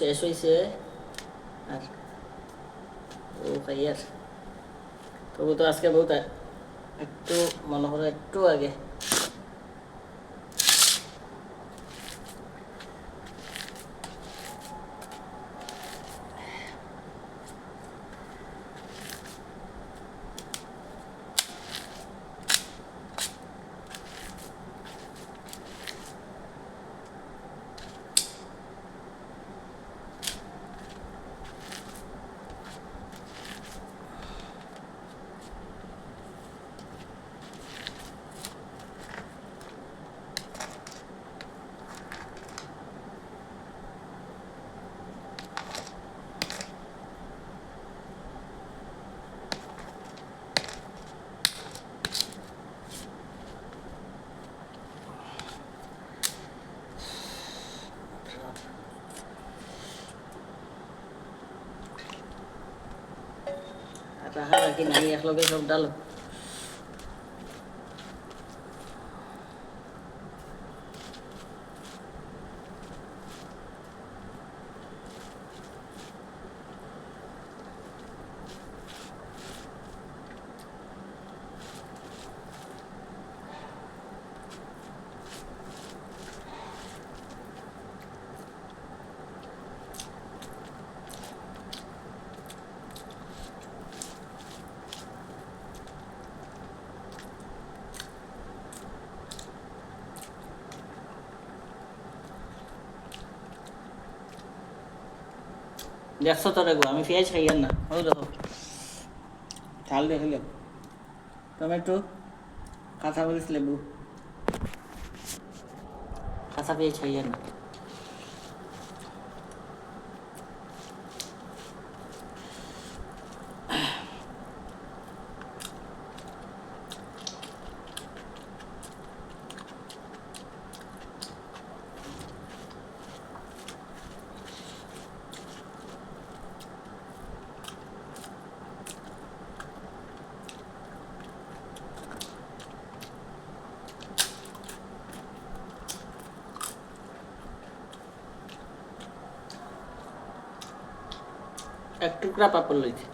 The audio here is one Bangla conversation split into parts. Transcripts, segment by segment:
শেষ হয়েছে আর ও খাই আর তবু তো আজকে বহুত একটু মনে হলো একটু আগে রাখা রাখি নাই একলগে সব ডাল দেখছো তো রেগো আমি পেঁয়াজ খাই আর না ও দেখো ঝাল দেখলে টমেটো কাঁচা মরিচ লেবু কাঁচা পেঁয়াজ খাই আর না এক টুকরা পাপড় লইছি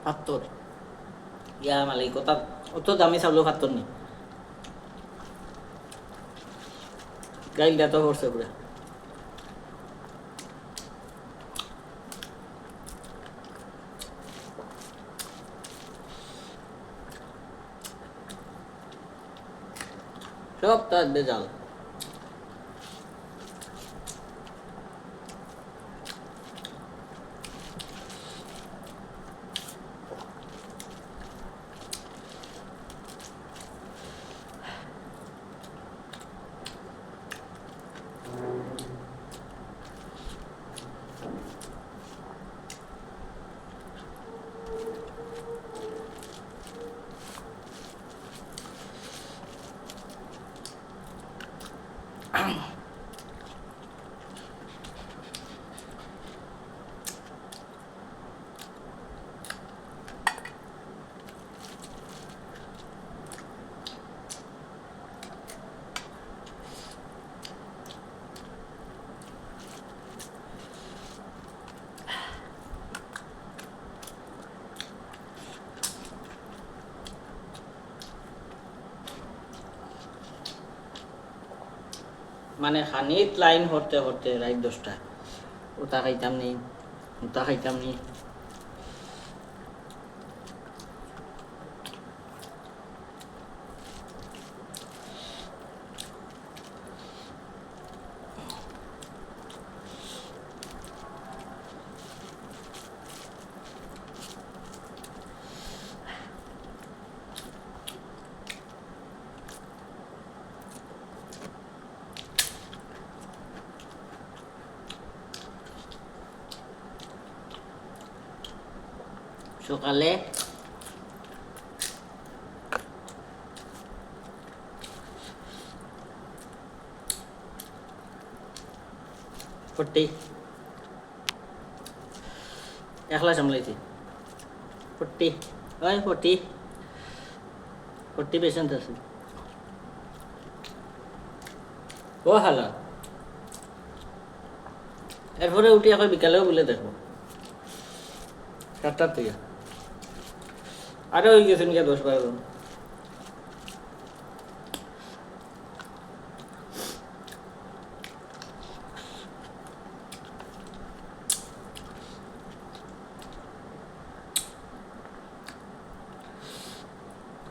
পাত্তর ইয়া মালিক ওটা অত দামি চাউল পাত্তর নেই গাইলটা তো করছে পুরা সব তার বেজাল মানে খানিত লাইন হরতে হরতে রাত 10টা ওটা খাইতাম নি ওটা খাইতাম নি সকালে ফোর্টি একলা সামলাইছি 40 পেশেন্ট আছে ও হালা এরপরে উঠি এখন বিকালেও বলে দেখবো 7টার থেকে আরো হয়ে গেছেন গিয়া 10-12 জন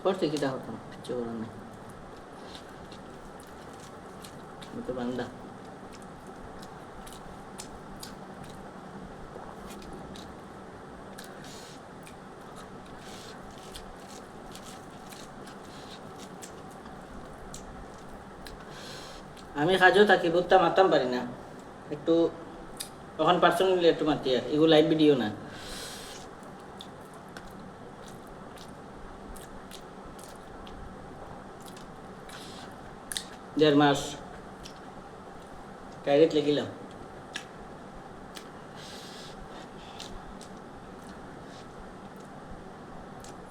করতে কিটা হতাম কিছু করার নেই আমি তো বান্দা আমি কাজও থাকি বুঝতে মারতাম পারি না একটু তখন পার্সোনালি একটু মাতি আর এগুলো লাইভ ভিডিও না দেড় মাস ডাইরেক্ট লেগিলাম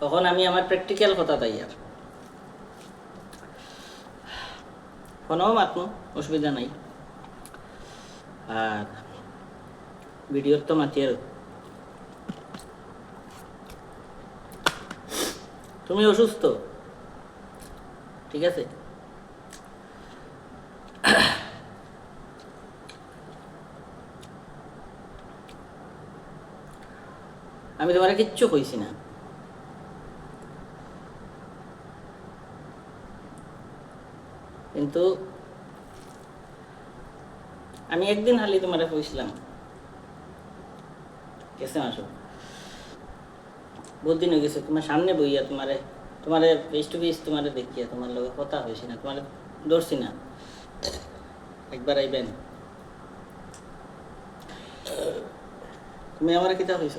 তখন আমি আমার প্র্যাকটিক্যাল কথা তাই আর ফোনও মাতনো অসুবিধা নাই আর ভিডিওর তো মাতি আর তুমি অসুস্থ ঠিক আছে আমি তোমার কিচ্ছু কইছি না কিন্তু আমি একদিন হালি তোমার কইছিলাম কেসে আসো বহুত দিন হয়ে গেছে তোমার সামনে বইয়া তোমার ফেস টু ফেস তোমার দেখিয়া তোমার লগে কথা হয়েছি না তোমার ধরছি না একবার আইবেন তুমি আমার কিতা হয়েছ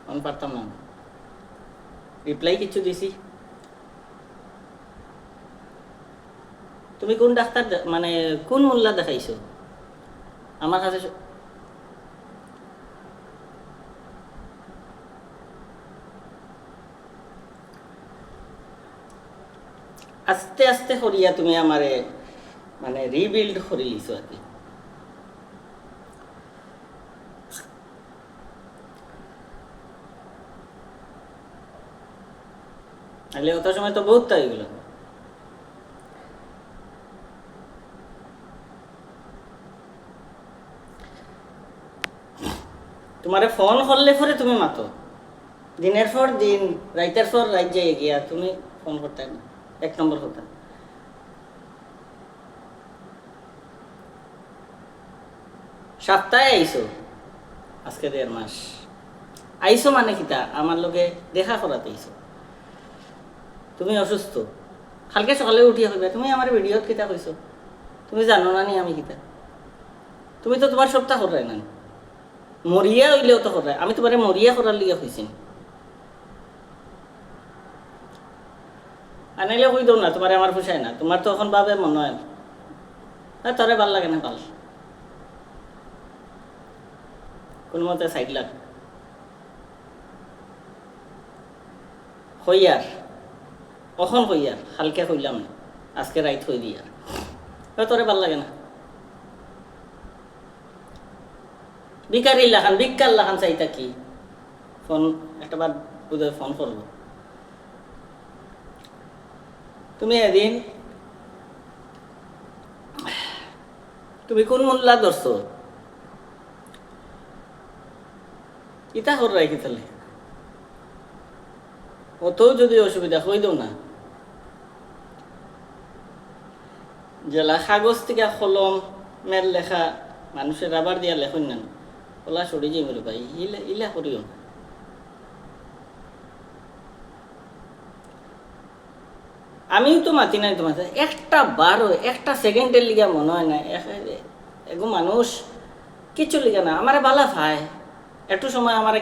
আমি পারতাম না রিপ্লাই কিছু দিছি তুমি কোন ডাক্তার মানে কোন মোল্লা দেখাইছো আমার কাছে আস্তে আস্তে করিয়া তুমি আমারে মানে রিবিল্ড করে লিছো আর কি তাহলে অত সময় তো বহুত তাই গেল তোমারে ফোন করলে পরে তুমি মাতো দিনের পর দিন রাইতের পর রাত যাই গিয়া তুমি ফোন করতে না 1 নম্বর কথা সপ্তাহে আইসো আজকে 1.5 মাস আইসো মানে কিতা আমার লগে দেখা করাতে আইসো তুমি অসুস্থ কালকে সকালে উঠিয়া হইবা তুমি আমার ভিডিওত কিতা কইছো তুমি জানো না নি আমি কিতা তুমি তো তোমার সপ্তাহ করাই না মরিয়া হইলেও তো করাই আমি তোমারে মরিয়া করার লিগে হইছি আনাইলে কই দৌ না তোমার আমার পোষায় না তোমার তো এখন ভাবে মনে হয় তোরে ভাল লাগে না ভাল কোনো মতে সাইড লাগ হইয়ার কখন হইয়ার হালকা হইলাম না আজকে রাইত হই দিয়ার তোরে ভাল লাগে না বিকারি লাখান বিকার লাখান চাইতা কি ফোন একটা বার বোধহয় ফোন করবো তুমি এদিন তুমি কোন মোল্লা ধরছো ইতা কর রাখি তাহলে অতও যদি অসুবিধা হই দেও না জেলা কাগজ থেকে কলম মেল লেখা মানুষের রাবার দিয়া লেখন না ওলা সরি যাই বলে ভাই ইলা করিও না আমিও তো মাতি নাই তোমার একটা বারো একটা সেকেন্ডের লিগা মনে হয় না এগো মানুষ কিছু লিগা না আমার বালা ভাই একটু সময় আমার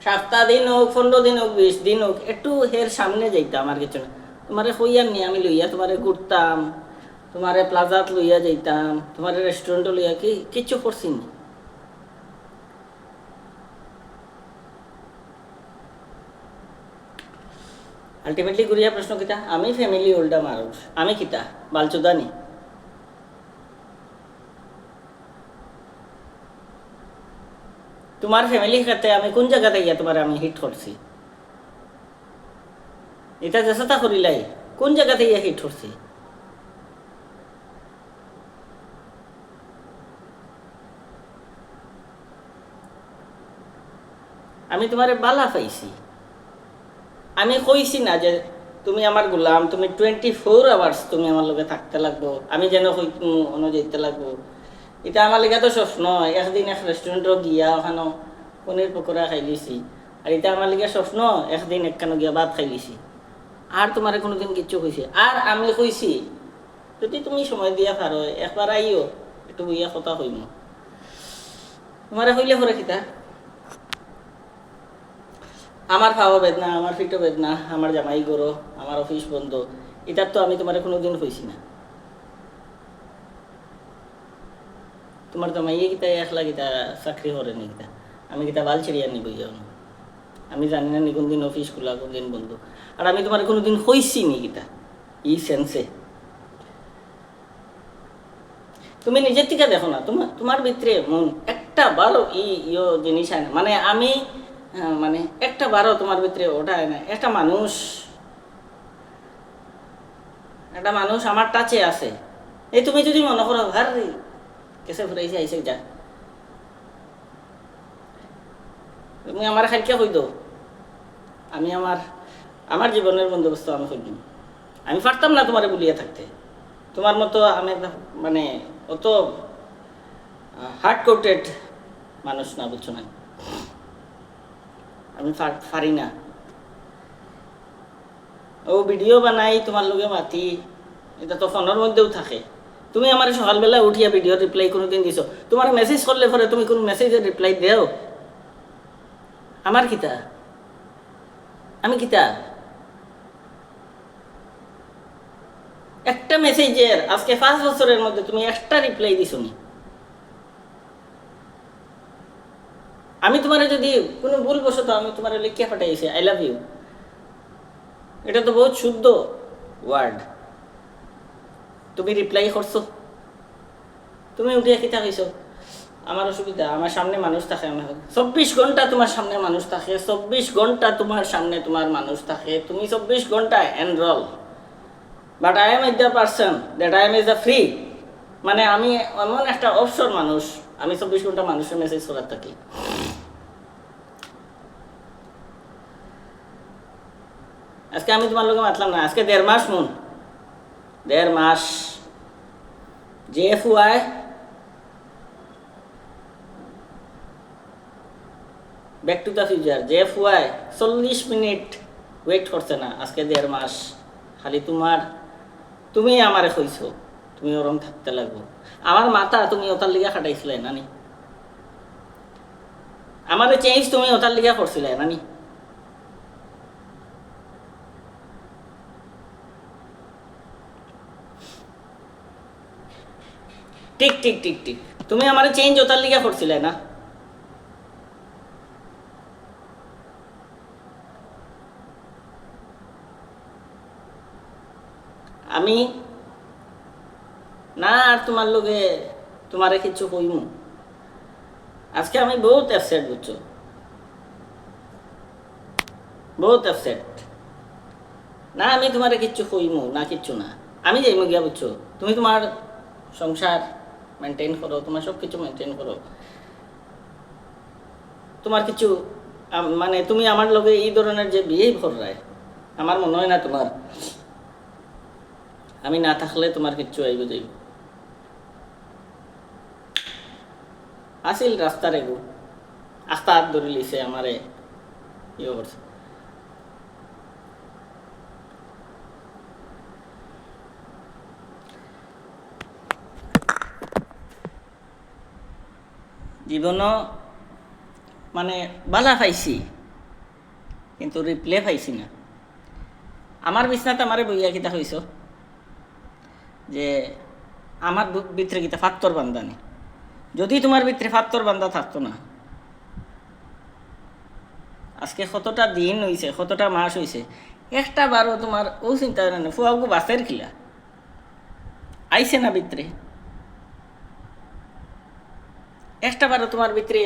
সপ্তাহ দিন হোক, 15 দিন হোক, 20 দিন হোক, একটু হের সামনে যাইতাম, আমার কিছু না। তোমারে কইয়ার নি আমি লইয়া তোমারে ঘুরতাম, তোমারে প্লাজাত লইয়া যাইতাম, তোমারে রেস্টুরেন্টে লইয়া কিচ্ছু করছি নি। আলটিমেটলি ঘুরিয়া প্রশ্ন কিতা, আমি ফ্যামিলি ওল্ডা মানুষ, আমি কিতা বালচুদানি? তোমার ফ্যামিলির সাথে আমি কোন জায়গাতে গিয়া তোমার আমি হিট করছি? এটা চেষ্টা করিলাই কোন জায়গাতে গিয়া হিট করছি? আমি তোমারে বালা পাইছি, আমি কইছি না যে তুমি আমার গোলাম, তুমি 24 আওয়ার্স তুমি আমার লগে থাকতে লাগবো, আমি যেন যেতে লাগবো। এটা আমার লেগে তো স্বপ্ন। একদিন এক রেস্টুরেন্টও গিয়া ওখানে পনির পকোড়া খাই লিছি, আর এটা আমার লেগে স্বপ্ন একদিন একখানো গিয়া ভাত খাই লিছি। আর তোমার কোনোদিন কিচ্ছু কইছি? আর আমি কইছি যদি তুমি সময় দিয়া পারো একবার আইও, একটু বইয়া কথা কইম। তোমারে কইলে পরে কিতা, আমার খাওয়া বেদনা, আমার ফিটো বেদনা, আমার জামাই গরো, আমার অফিস বন্ধ, এটার তো আমি তোমার কোনোদিন কইছি না। তোমার জামাইয়ে কিতা একলা কিতা চাকরি করে নি কিতা? আমি কিতা বাল ছিড়িয়া নিব যাও না? আমি জানি না নি কোন দিন অফিস খোলা, কোন দিন বন্ধ। আর আমি তোমার কোনোদিন কইছি নি কিতা ই সেন্সে? তুমি নিজের থেকে দেখো না, তোমার ভিতরে মন একটা বারো জিনিস হয় না। মানে আমি মানে একটা বারো তোমার ভিতরে ওটা হয় না। একটা মানুষ আমার টাচে আছে। এই তুমি যদি মনে করো ভার কেসে ফুরাইছে আইসে যা, তুমি আমার খাইকে কই দো, আমি আমার জীবনের বন্দোবস্ত আমি কই দিম। আমি পারতাম না তোমারে বলিয়া থাকতে। তোমার মতো আমি মানে অত হার্ড কোটেড মানুষ না, বুঝছো না? আমি পারি না। ও ভিডিও বানাই তোমার লগে মাতি, এটা তো ফোনের মধ্যেও থাকে। তুমি আমার সকালবেলা উঠিয়া ভিডিও রিপ্লাই কোনোদিন দিছো? তোমার মেসেজ করলে পরে তুমি কোন মেসেজের রিপ্লাই দেও? আমার কিতা, আমি কিতা একটা মেসেজের আজকে 5 বছরের মধ্যে তুমি একটা রিপ্লাই দিছো নি? আমি তোমার যদি কোনো ভুল বসতো আমি তোমার লিখিয়া পাঠাইছি আই লাভ ইউ, এটা তো বহুত শুদ্ধ ওয়ার্ড। তুমি রিপ্লাই করছো? তুমি উঠিয়া কিতা কইছো? আমার অসুবিধা, আমার সামনে মানুষ থাকে, 24 ঘন্টা তোমার সামনে মানুষ থাকে, 24 ঘন্টা তোমার সামনে তোমার মানুষ থাকে, তুমি 24 ঘন্টা enrol. But I am the person that I am is the free. মানে আমি এমন একটা অবসর মানুষ, আমি 24 ঘন্টা মানুষের মেসেজ করার থাকি। আজকে আমি তোমার লোকে মাতলাম না, আজকে 1.5 মাস 1.5 মাস JFY back to the future JFY 40 minute wait করছে না, আজকে 1.5 মাস। খালি তুমি আমারে কইছো তুমি ওরম থাকতে লাগবো। আমার মাথা তুমি ওটার লিগা খাটাইছিলে নানি, আমার চেঞ্জ তুমি ওটার লিগা করছিলে নানি। ঠিক ঠিক ঠিক ঠিক, তুমি আমার চেঞ্জ ওটার লিগা করছিলে না। আমি না আর তোমার লোকে তোমারে কিছু কইমু, আজকে আমি বহুত অ্যাপসেট, বুঝছো, বহুত অ্যাপসেট। না আমি তোমারে কিচ্ছু কইমু না, কিচ্ছু না, আমি যাইমু গিয়া, বুঝছো। তুমি তোমার সংসার মেনটেন করো, তোমার সব কিছু মেনটেন করো। তোমার কিছু মানে তুমি আমার লগে এই ধরনের যে বিহেভ করায় আমার মনে হয় না তোমার, আমি না থাকলে তোমার কিচ্ছু আইব যাইব। আসিল রাস্তার এগু আস্তা হাত ধরে লিছে আমারে ইয়ে করছে। জীবনও মানে বালা পাইছি কিন্তু রিপ্লে পাইছি না। আমার বিছনাতে আমারে বইয়া কিতা হইছ যে আমার ভিতরে কিতা ফাত্তর বান্ধানি। যদি তোমার ভিতরে ফাত্তর বান্ধা থাকতো না, আজকে কতটা দিন হইছে, কতটা মাস হইছে, একটা বারও তোমার ও চিন্তা না ফুয়াগু বাসের খিলা আইছে না ভিতরে, একটা বারও তোমার ভিতরে